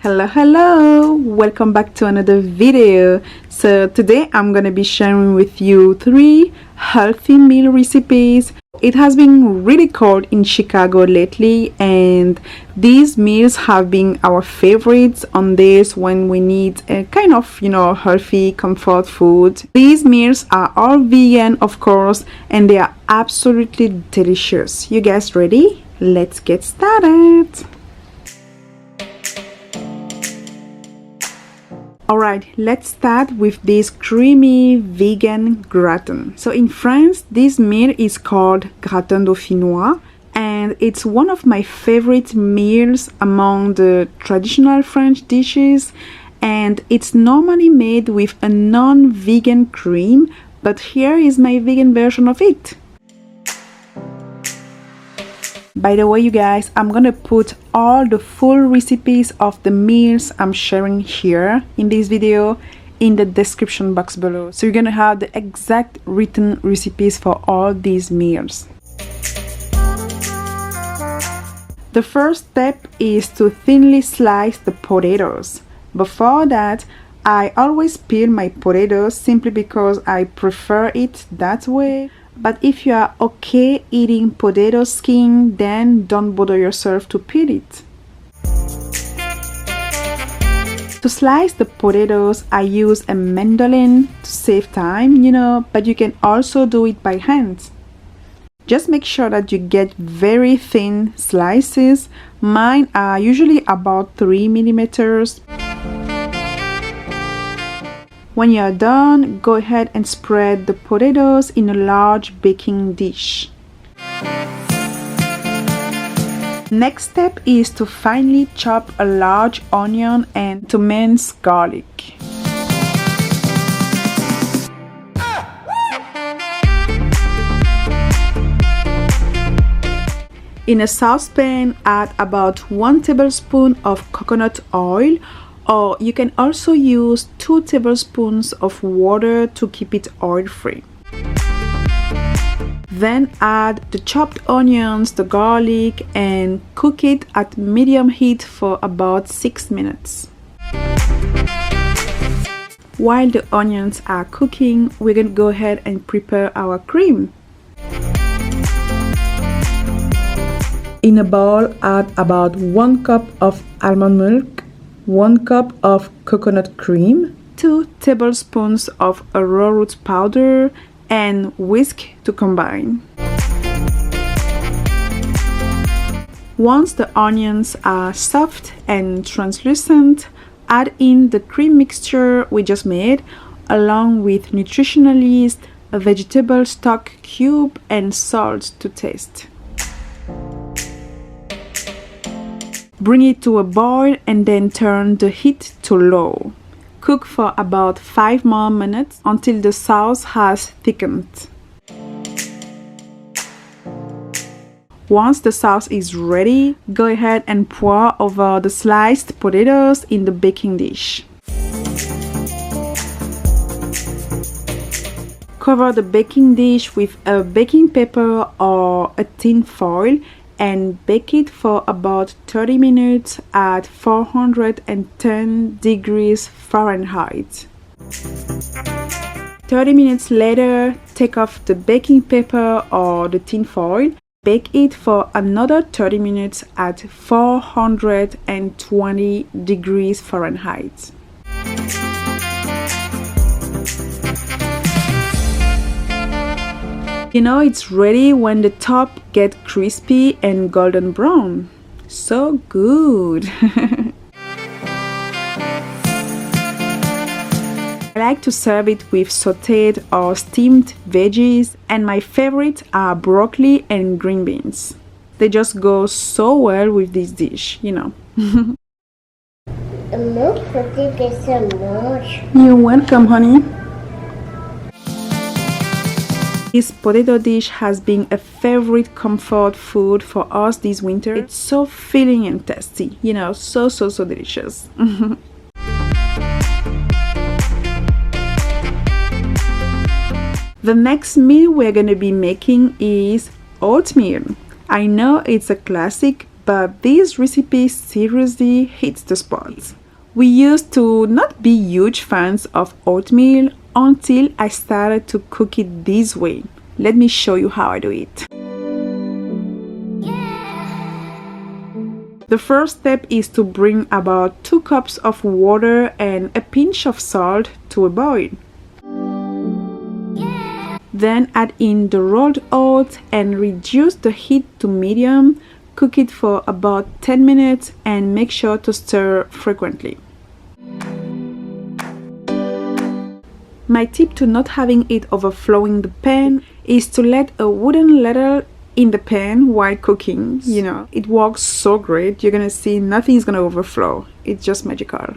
Hello, welcome back to another video. So today I'm gonna be sharing with you 3 healthy meal recipes. It has been really cold in Chicago lately, and these meals have been our favorites on days when we need a kind of healthy comfort food. These meals are all vegan, of course, and they are absolutely delicious. You guys ready? Let's get started. Alright, let's start with this creamy vegan gratin. So in France, this meal is called Gratin Dauphinois, and it's one of my favorite meals among the traditional French dishes, and it's normally made with a non-vegan cream, but here is my vegan version of it. By the way, you guys, I'm gonna put all the full recipes of the meals I'm sharing here in this video in the description box below. So you're gonna have the exact written recipes for all these meals. The first step is to thinly slice the potatoes. Before that, I always peel my potatoes simply because I prefer it that way. But if you are okay eating potato skin, then don't bother yourself to peel it. To slice the potatoes, I use a mandoline to save time, but you can also do it by hand. Just make sure that you get very thin slices. Mine are usually about 3 millimeters. When you are done, go ahead and spread the potatoes in a large baking dish. Next step is to finely chop a large onion and to mince garlic. In a saucepan, add about 1 tablespoon of coconut oil, or you can also use 2 tablespoons of water to keep it oil-free. Then add the chopped onions, the garlic, and cook it at medium heat for about 6 minutes. While the onions are cooking, we're going to go ahead and prepare our cream. In a bowl, add about 1 cup of almond milk, 1 cup of coconut cream, 2 tablespoons of arrowroot powder, and whisk to combine. Once the onions are soft and translucent, add in the cream mixture we just made, along with nutritional yeast, a vegetable stock cube, and salt to taste. Bring it to a boil and then turn the heat to low. Cook for about 5 more minutes until the sauce has thickened. Once the sauce is ready, go ahead and pour over the sliced potatoes in the baking dish. Cover the baking dish with a baking paper or a tin foil and bake it for about 30 minutes at 410 degrees Fahrenheit. 30 minutes later, take off the baking paper or the tin foil. Bake it for another 30 minutes at 420 degrees Fahrenheit. It's ready when the top gets crispy and golden brown. So good! I like to serve it with sautéed or steamed veggies, and my favorites are broccoli and green beans. They just go so well with this dish, You're welcome, honey. This potato dish has been a favorite comfort food for us this winter. It's so filling and tasty, so delicious. The next meal we're going to be making is oatmeal. I know it's a classic, but this recipe seriously hits the spot. We used to not be huge fans of oatmeal until I started to cook it this way. Let me show you how I do it. The first step is to bring about 2 cups of water and a pinch of salt to a boil. Then add in the rolled oats and reduce the heat to medium. Cook it for about 10 minutes and make sure to stir frequently. My tip to not having it overflowing the pan is to let a wooden ladle in the pan while cooking. You know, it works so great. You're gonna see nothing is gonna overflow. It's just magical.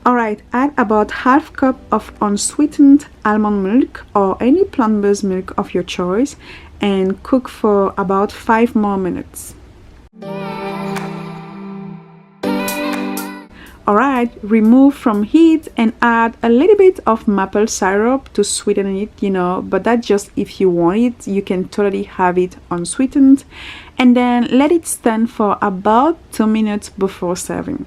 Alright, add about half cup of unsweetened almond milk or any plant-based milk of your choice and cook for about 5 more minutes. Alright, remove from heat and add a little bit of maple syrup to sweeten it, you know, but that's just if you want it. You can totally have it unsweetened. And then let it stand for about 2 minutes before serving.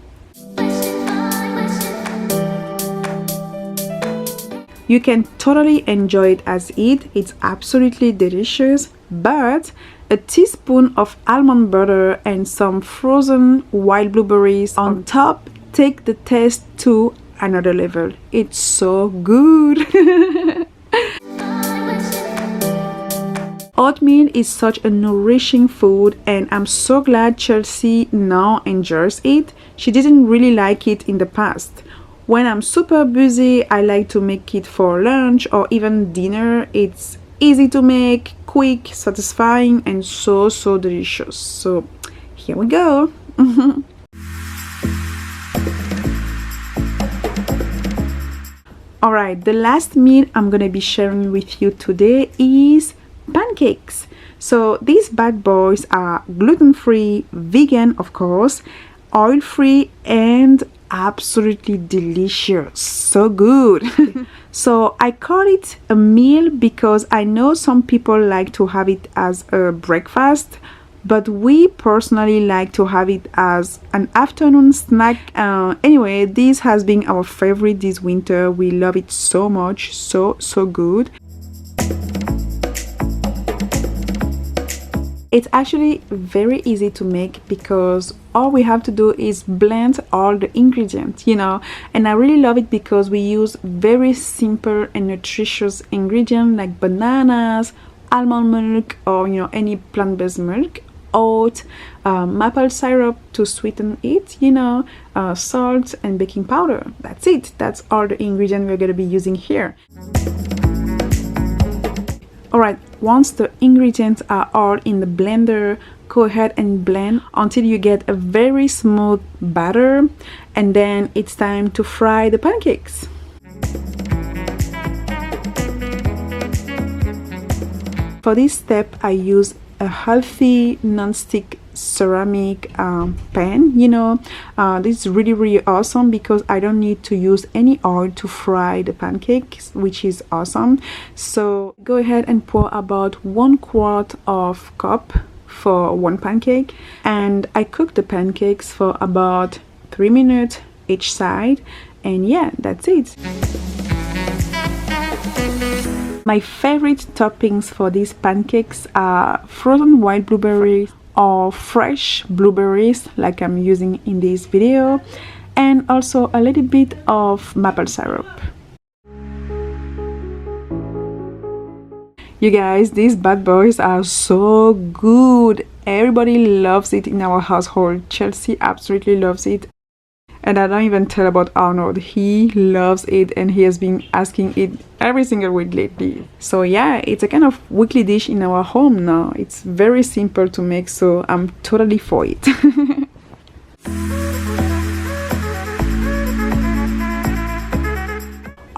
You can totally enjoy it as is. It's absolutely delicious, but a teaspoon of almond butter and some frozen wild blueberries on top take the taste to another level. It's so good. Oatmeal is such a nourishing food and I'm so glad Chelsea now enjoys it. She didn't really like it in the past. When I'm super busy, I like to make it for lunch or even dinner. It's easy to make, quick, satisfying, and so delicious. So here we go. Alright, the last meal I'm gonna be sharing with you today is pancakes. So these bad boys are gluten-free, vegan of course, oil-free, and absolutely delicious. So good. So I call it a meal because I know some people like to have it as a breakfast, but we personally like to have it as an afternoon snack. Anyway, this has been our favorite this winter. We love it so much. So good. It's actually very easy to make because all we have to do is blend all the ingredients, you know, and I really love it because we use very simple and nutritious ingredients like bananas, almond milk, or you know, any plant-based milk, oat, maple syrup to sweeten it, you know, salt and baking powder. That's it. That's all the ingredients we're going to be using here. Alright, once the ingredients are all in the blender, go ahead and blend until you get a very smooth batter, and then it's time to fry the pancakes. For this step, I use a healthy non-stick ceramic pan. You know, this is really awesome because I don't need to use any oil to fry the pancakes, which is awesome. So go ahead and pour about 1/4 of cup for one pancake, and I cook the pancakes for about 3 minutes each side, and yeah, that's it. My favorite toppings for these pancakes are frozen wild blueberries or fresh blueberries like I'm using in this video, and also a little bit of maple syrup. You guys, these bad boys are so good. Everybody loves it in our household. Chelsea absolutely loves it. And I don't even tell about Arnold. He loves it and he has been asking it every single week lately. So yeah, it's a kind of weekly dish in our home now. It's very simple to make, so I'm totally for it.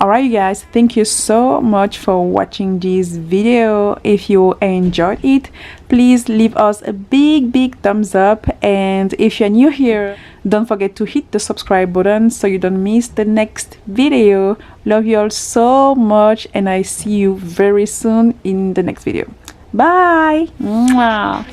Alright guys, thank you so much for watching this video. If you enjoyed it, please leave us a big thumbs up, and if you're new here, don't forget to hit the subscribe button so you don't miss the next video. Love you all so much, and I see you very soon in the next video. Bye. Mwah.